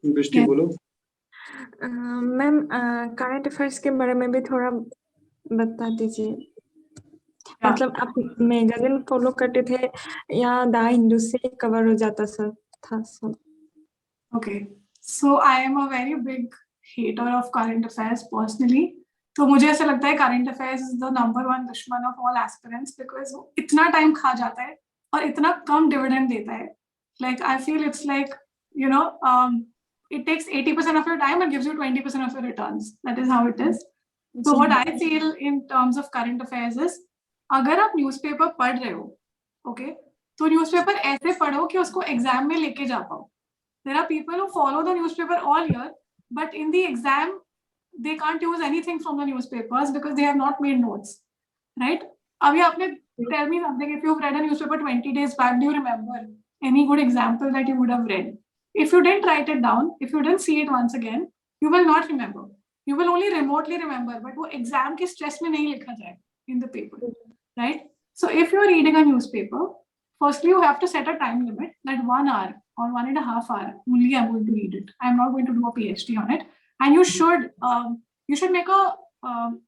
दृष्टि बोलो। Ma'am current affairs के बारे में भी थोड़ा बता दीजिए। मतलब आप मैगजीन फॉलो करते थे या द हिंदू से कवर हो जाता था सब? Okay, so I am a very big hater of current affairs personally. तो मुझे ऐसा लगता है current affairs is the #1 दुश्मन of all aspirants because वो इतना टाइम खा जाता है और इतना कम डिविडेंड देता है. Like I feel it's like, you know, it takes 80% of your time and gives you 20% of your returns. That is how it is. So what I feel in terms of current affairs is, अगर आप newspaper पढ़ रहे हो, okay, तो newspaper ऐसे पढ़ो कि उसको एग्जाम में लेके जा पाओ. There are people who follow the newspaper all year, but in the exam, they can't use anything from the newspapers because they have not made notes, right? Abhi aapne tell me something. If you've read a newspaper 20 days back, do you remember any good example that you would have read? If you didn't write it down, if you didn't see it once again, you will not remember. You will only remotely remember, but wo exam ke stress mein nahi likha jayega in the paper, right? So if you're reading a newspaper, firstly, you have to set a time limit that 1 hour or 1.5 hours only I'm going to read it. I'm not going to do a PhD on it. And you should make a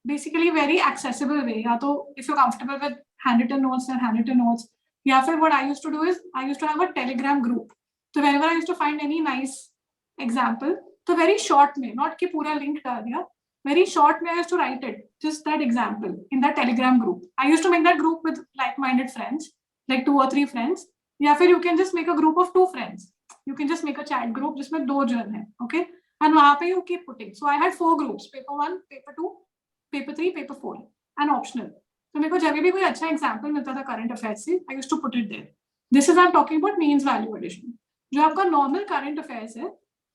basically very accessible way. Ya to if you're comfortable with handwritten notes, then handwritten notes. Ya fir what I used to do is I used to have a Telegram group. So whenever I used to find any nice example, so very short mein, not ki pura link dar diya, very short mein I used to write it, just that example in that Telegram group. I used to make that group with like-minded friends, like 2 or 3 friends. या फिर you can just make a group of 2 friends. You can just make a chat group जिसमें 2 जन हैं, okay? And वहाँ पे you keep putting. So I had 4 groups: paper 1, paper 2, paper 3, paper 4, and optional. तो मेरे को जब भी कोई अच्छा example मिलता था current affairs से, I used to put it there. This is I'm talking about means value addition. जो आपका normal current affairs है,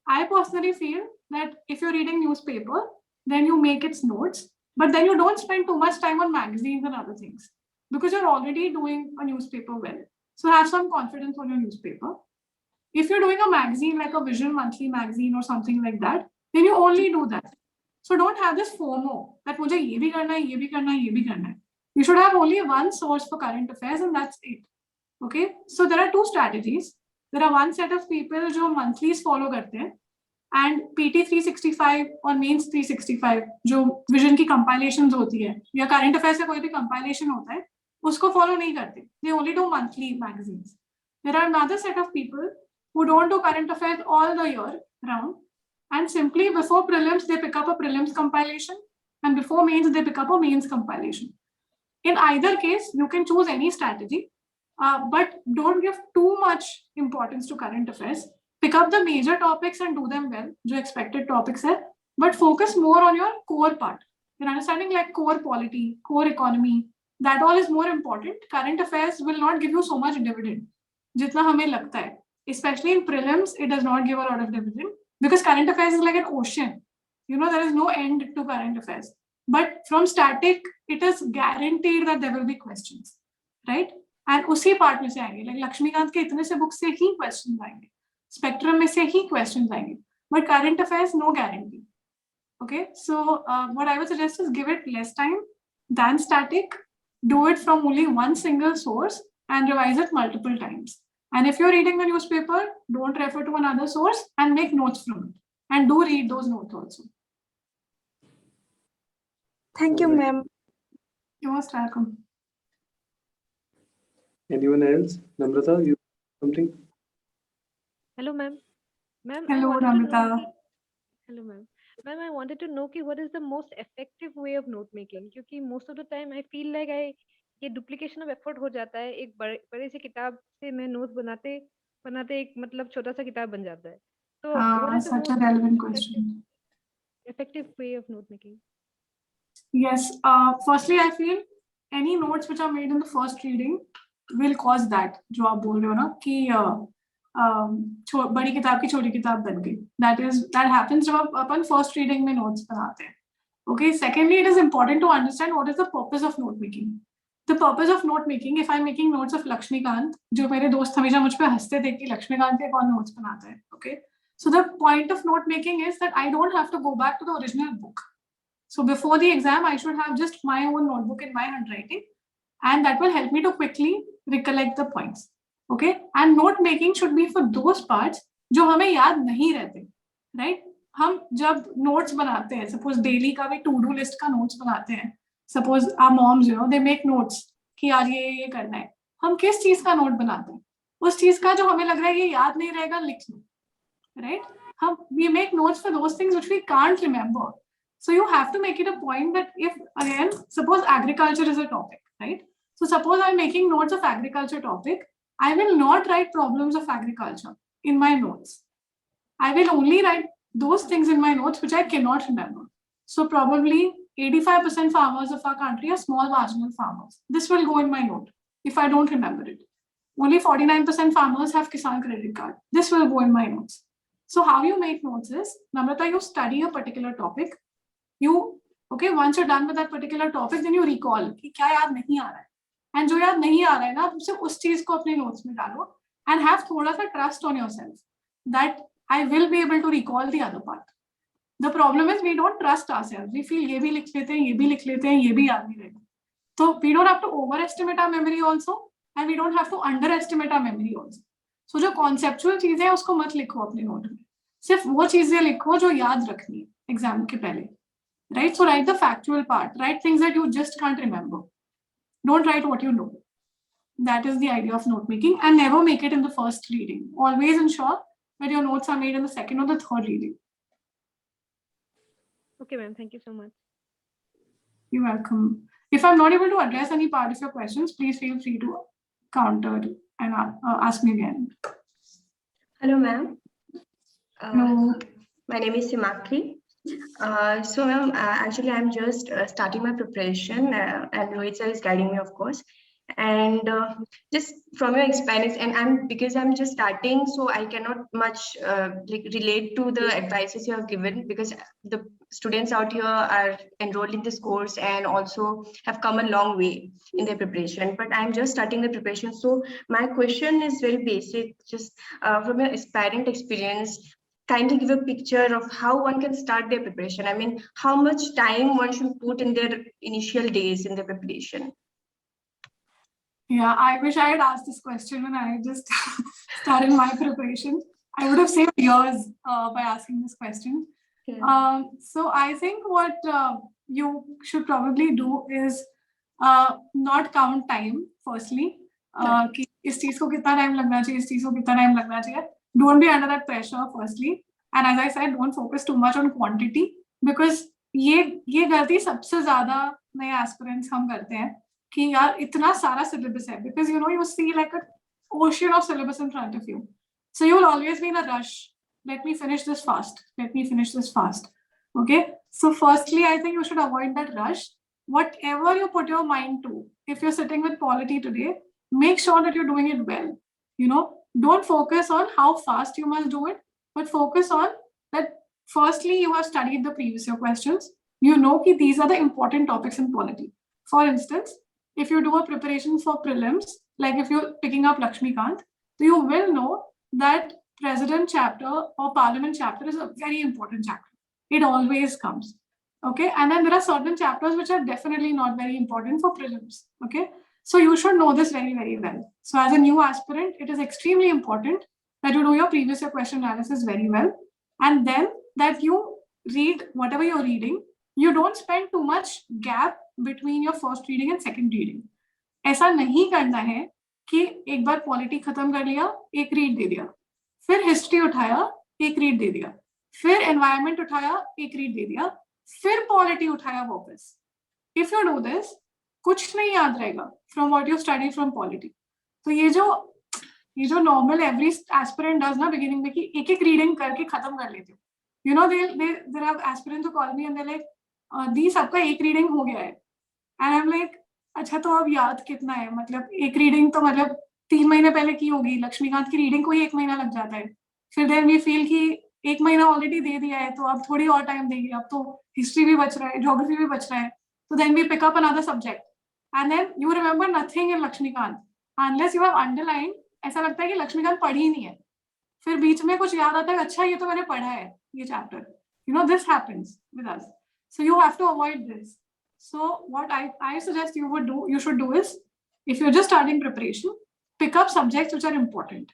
I personally feel that if you're reading newspaper, then you make its notes, but then you don't spend too much time on magazines and other things because you're already doing a newspaper well. So have some confidence on your newspaper. If you're doing a magazine like a Vision monthly magazine or something like that, then you only do that. So don't have this FOMO that मुझे ये भी करना है, ये भी करना है, ये भी करना है. You should have only one source for current affairs and that's it. Okay? So there are 2 strategies. There are one set of people जो monthlies follow करते हैं and PT 365 और Mains 365 जो Vision की compilations होती है या current affairs का कोई भी compilation होता है, उसको follow नहीं करते. They only do monthly magazines. There are another set of people who don't do current affairs all the year round, and simply before prelims they pick up a prelims compilation, and before mains they pick up a mains compilation. In either case, you can choose any strategy, but don't give too much importance to current affairs. Pick up the major topics and do them well, जो expected topics है, but focus more on your core part. You're understanding like core polity, core economy. That all is more important. Current affairs will not give you so much dividend जितना हमें लगता है. Especially in prelims, it does not give a lot of dividend because current affairs is like an ocean. You know, there is no end to current affairs. But from static, it is guaranteed that there will be questions, right? And उसी part में से आएंगे. Like Laxmikant के इतने से books से ही questions आएंगे. Spectrum में से ही questions आएंगे. But current affairs, no guarantee. Okay, so what I would suggest is give it less time than static. Do it from only one single source and revise it multiple times. And if you're reading the newspaper, don't refer to another source and make notes from it. And do read those notes also. Thank you, ma'am. You're most welcome. Anyone else? Namrata, you something? Hello, ma'am. Ma'am, Hello, Namrata. Hello, ma'am. Ma'am, I wanted to know कि what is the most effective way of note making? क्योंकि most of the time I feel like ये duplication of effort हो जाता है. एक बड़े से किताब से मैं notes बनाते एक मतलब छोटा सा किताब बन जाता है. So what is the such a most relevant question. effective way of note making? Yes. Firstly, I feel any notes which are made in the first reading will cause that. जो आप बोल रहे हो ना कि बड़ी किताब की छोटी किताब बन गई. That happens जब अपन first reading में notes बनाते हैं. Okay. Secondly, it is important to understand what is the purpose of note making. The purpose of note making, if I'm making notes of Lakshmikant, जो मेरे दोस्त हमेशा मुझ पे हंसते थे कि लक्ष्मीकांत के कौन notes बनाता है. Okay. So the point of note making is that I don't have to go back to the original book. So before the exam, I should have just my own notebook in my handwriting, and that will help me to quickly recollect the points. Okay. And note making should be for those parts जो हमें याद नहीं रहते. Right? हम जब notes बनाते हैं, suppose daily का भी टू डू लिस्ट का नोट्स बनाते हैं, suppose our moms they make notes कि आज ये करना है, हम किस चीज का नोट बनाते हैं? उस चीज का जो हमें लग रहा है ये याद नहीं रहेगा, लिख लो, right? We make notes for those things which we can't remember. So you have to make it a point that if, again, suppose agriculture is a topic, right? So suppose I'm making notes of agriculture topic, I will not write problems of agriculture in my notes. I will only write those things in my notes which I cannot remember. So probably 85% farmers of our country are small marginal farmers. This will go in my note if I don't remember it. Only 49% farmers have Kisan credit card. This will go in my notes. So how you make notes is, Namrata, you study a particular topic. Once you're done with that particular topic, then you recall कि क्या याद नहीं आ रहा है. And जो याद नहीं आ रहा है ना, तुम सिर्फ उस चीज को अपने notes में डालो and have थोड़ा सा trust on yourself that I will be able to recall the other part. The problem is we don't trust ourselves. We feel ये भी लिख लेते हैं, ये भी लिख लेते हैं, ये भी याद नहीं रहेगा. So we don't have to overestimate our memory also, and we don't have to underestimate our memory also. So जो conceptual चीजें हैं उसको मत लिखो अपने नोट में, सिर्फ वो चीजें लिखो जो याद रखनी है एग्जाम के पहले, right? So write the factual part, write things that you just can't remember. Don't write what you know. That is the idea of note making, and never make it in the first reading. Always ensure that your notes are made in the second or the third reading. Okay, ma'am. Thank you so much. You're welcome. If I'm not able to address any part of your questions, please feel free to counter and ask me again. Hello, ma'am. Hello. My name is 𝐒𝐚𝐴. So, ma'am, actually, I'm just starting my preparation, and Rohit sir is guiding me, of course. And just from your experience, and because I'm just starting, so I cannot much relate to the advices you have given, because the students out here are enrolled in this course and also have come a long way in their preparation. But I'm just starting the preparation. So my question is very basic, just from your aspirant experience, kindly give a picture of how one can start their preparation. I mean, how much time one should put in their initial days in their preparation. Yeah, I wish I had asked this question when I just started my preparation. I would have saved years by asking this question. Yeah. So I think what you should probably do is not count time, firstly. कि इस चीज को कितना time लगना चाहिए, इस चीज को कितना टाइम लगना चाहिए. Don't be under that pressure, firstly. And as I said, don't focus too much on quantity, because ये गलती सबसे ज्यादा नए aspirants हम करते हैं कि यार इतना सारा syllabus है, because you see like an ocean of syllabus in front of you. So you will always be in a rush. Let me finish this fast. Let me finish this fast. Okay. So firstly, I think you should avoid that rush. Whatever you put your mind to, if you're sitting with polity today, make sure that you're doing it well. Don't focus on how fast you must do it, but focus on that. Firstly, you have studied the previous year questions. You know that these are the important topics in polity. For instance, if you do a preparation for prelims, like if you're picking up Lakshmikant, so you will know that president chapter or parliament chapter is a very important chapter. It always comes. Okay. And then there are certain chapters which are definitely not very important for prelims. Okay. So you should know this very, very well. So as a new aspirant, it is extremely important that you do your previous year question analysis very well. And then that you read whatever you're reading. You don't spend too much gap between your first reading and second reading. ऐसा नहीं करना है कि एक बार polity खत्म कर लिया, एक रीड दे दिया, फिर हिस्ट्री उठाया, एक रीड दे दिया, फिर एनवायरनमेंट उठाया, एक रीड दे दिया, फिर पॉलिटी उठाया वापस. If you do this, कुछ नहीं याद रहेगा from what you study from polity. तो ये जो normal every aspirant does ना beginning में कि एक रीडिंग करके खत्म कर लेते हो. There are aspirants who call me and they're like, दी सबका एक रीडिंग हो गया है. And I'm like, अच्छा तो अब याद कितना है, मतलब एक रीडिंग तो मतलब 3 महीने पहले की होगी, लक्ष्मीकांत की रीडिंग को ही 1 महीना लग जाता है. फिर देन वी फील कि 1 महीना ऑलरेडी दे दिया है, तो अब थोड़ी और टाइम देंगे, अब तो हिस्ट्री भी बच रहा है, ज्योग्राफी भी बच रहा है. तो then we pick up another subject and then you remember nothing in Laxmikant unless you have underline. ऐसा लगता है कि लक्ष्मीकांत पढ़ी ही नहीं है, फिर बीच में कुछ याद आता है, अच्छा ये तो मैंने पढ़ा है ये chapter. This happens with us. So you have to avoid this. So what I suggest you should do is, if you're just starting preparation, pick up subjects which are important.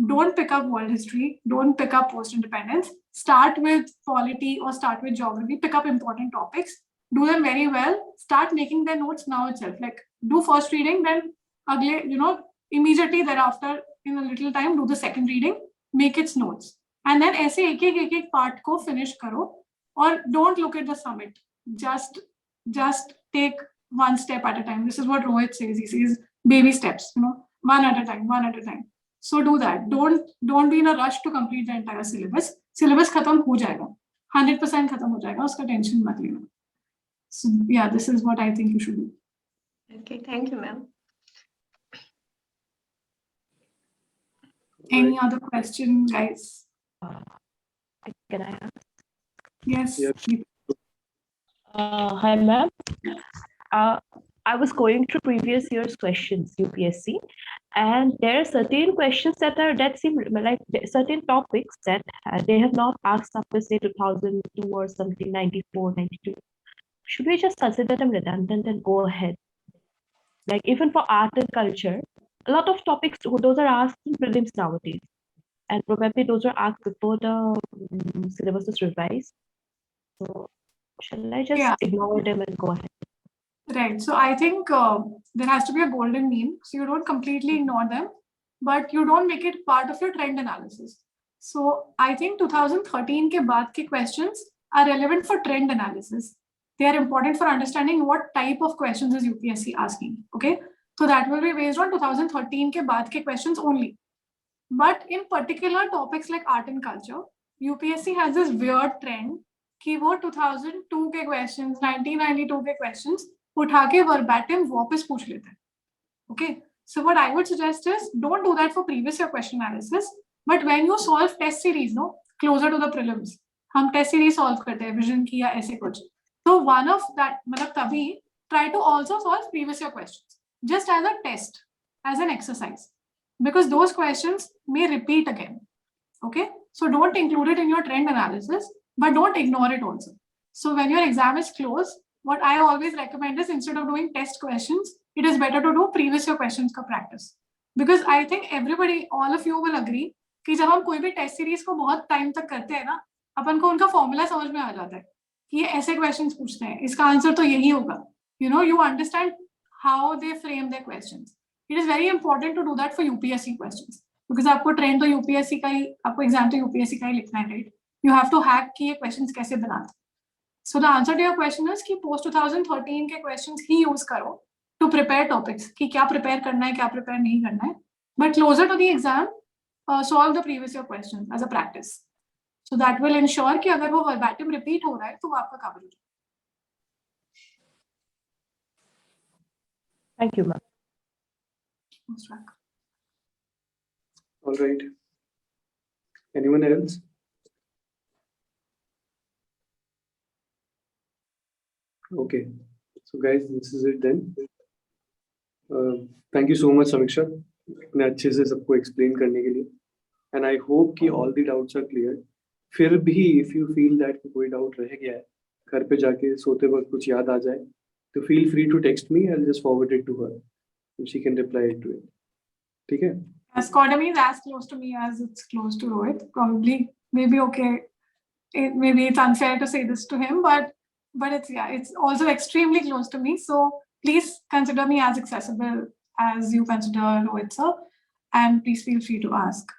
don't pick up world history, don't pick up post-independence. Start with polity or start with geography, pick up important topics, do them very well, start making their notes now itself. Like do first reading, then immediately thereafter, in a little time, do the second reading, make its notes. And then ऐसे एक part को finish करो, or don't look at the summit. Just take one step at a time. This is what Rohit says. He says baby steps, one at a time, one at a time. So do that. Don't be in a rush to complete the entire syllabus. Syllabus खत्म हो जाएगा, 100% खत्म हो जाएगा, उसका tension मत लेना. So yeah, this is what I think you should do. Okay, thank you, ma'am. Any other question, guys? Can I ask? Yes. Yep. Hi, ma'am. I was going through previous year's questions, UPSC, and there are certain questions that seem like certain topics that they have not asked up to say 2002 or something, 94, 92. Should we just consider them redundant and go ahead? Like even for art and culture, a lot of topics, those are asked in prelims nowadays. And probably those are asked before the syllabus is revised. So shall I just ignore them and go ahead? Right. So I think there has to be a golden mean. So you don't completely ignore them, but you don't make it part of your trend analysis. So I think 2013 के बाद के questions are relevant for trend analysis. They are important for understanding what type of questions is UPSC asking. Okay. So that will be based on 2013 के बाद के questions only. But in particular topics like art and culture, UPSC has this weird trend कि वो 2002 के questions, 1992 के questions उठा के verbatim वापस पूछ लेते हैं. Okay, so what I would suggest is don't do that for previous year question analysis, but when you solve test series, closer to the prelims, हम test series solve करते हैं vision की या ऐसे कुछ. So one of that, मतलब तभी try to also solve previous year questions just as a test, as an exercise, because those questions may repeat again. Okay, so don't include it in your trend analysis, but don't ignore it also. So when your exam is close, what I always recommend is instead of doing test questions, it is better to do previous year questions का practice. Because I think everybody, all of you will agree कि जब हम कोई भी test series को बहुत time तक करते हैं ना, अपन को उनका formula समझ में आ जाता है कि ये ऐसे questions पूछते हैं, इसका answer तो यही होगा. You understand how they frame their questions. It is very important to do that for UPSC questions. Because आपको trend तो UPSC का ही, आपको exam तो UPSC का ही लिखना है, right? You have to hack कि ये questions कैसे बनाते. So the answer to your question is कि post 2013 के questions ही use करो to prepare topics कि क्या prepare करना है, क्या prepare नहीं करना है. But closer to the exam, solve the previous year questions as a practice. So that will ensure कि अगर वो verbatim repeat हो रहा है तो वो आपका cover हो जाए. Thank you, ma'am. All right. Anyone else? Okay. So guys, this is it then. Thank you so much, Samiksha, इतने अच्छे से सबको explain करने के लिए. And I hope कि all the doubts are clear. फिर भी if you feel that कोई doubt रह गया है, घर पे जाके सोते वक्त कुछ याद आ जाए, तो feel free to text me. I'll just forward it to her, and she can reply to it. ठीक है? Scordemy is as close to me as it's close to Rohit. Probably, maybe okay. Maybe it's unfair to say this to him, but it's also extremely close to me. So please consider me as accessible as you consider Rohit sir, and please feel free to ask.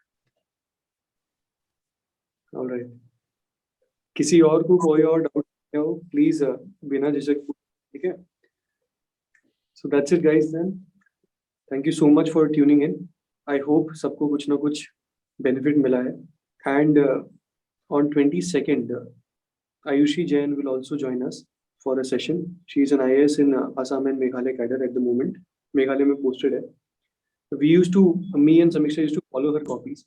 All right. किसी और को कोई और doubt हो, please बिना झिझक, ठीक है? So that's it, guys. Then thank you so much for tuning in. I hope सबको कुछ ना कुछ benefit मिला है. And on 22nd, Ayushi Jain will also join us for a session. She is an IAS in Assam and Meghalaya cadre at the moment. Meghalaya में posted है. Me and Samiksha used to follow her copies.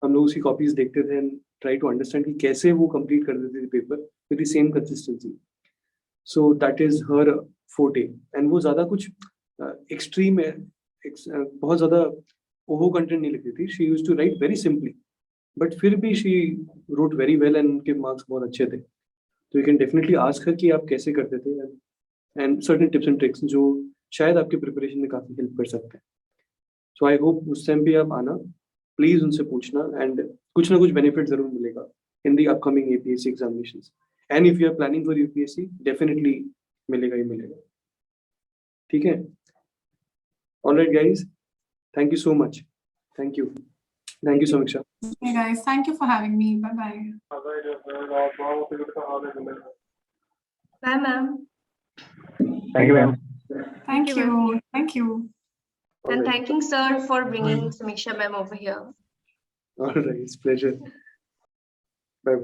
हम लोग उसकी copies देखते थे and try to understand कि कैसे वो complete कर देती थी paper with the same consistency. So that is her forte. And वो ज़्यादा कुछ extreme बहुत ज़्यादा ओहो content नहीं लिखती थी. She used to write very simply. But फिर भी she wrote very well and उनके marks बहुत अच्छे थे. So you can definitely ask her कि आप कैसे करते थे and certain tips and tricks जो शायद आपके preparation में काफी help कर सकते हैं. So I hope उस time पे आप आना. प्लीज उनसे पूछना, एंड कुछ ना कुछ बेनिफिट जरूर मिलेगा in the upcoming APSC examinations, and if you are planning for UPSC definitely मिलेगा ही मिलेगा। ठीक है, alright guys, thank you so much, thank you Samiksha. Hey guys, thank you for having me. Bye bye. Bye, ma'am. Thank you, ma'am. Thank you. Thank you. And thanking sir for bringing Samiksha ma'am over here. All right, it's pleasure. Bye.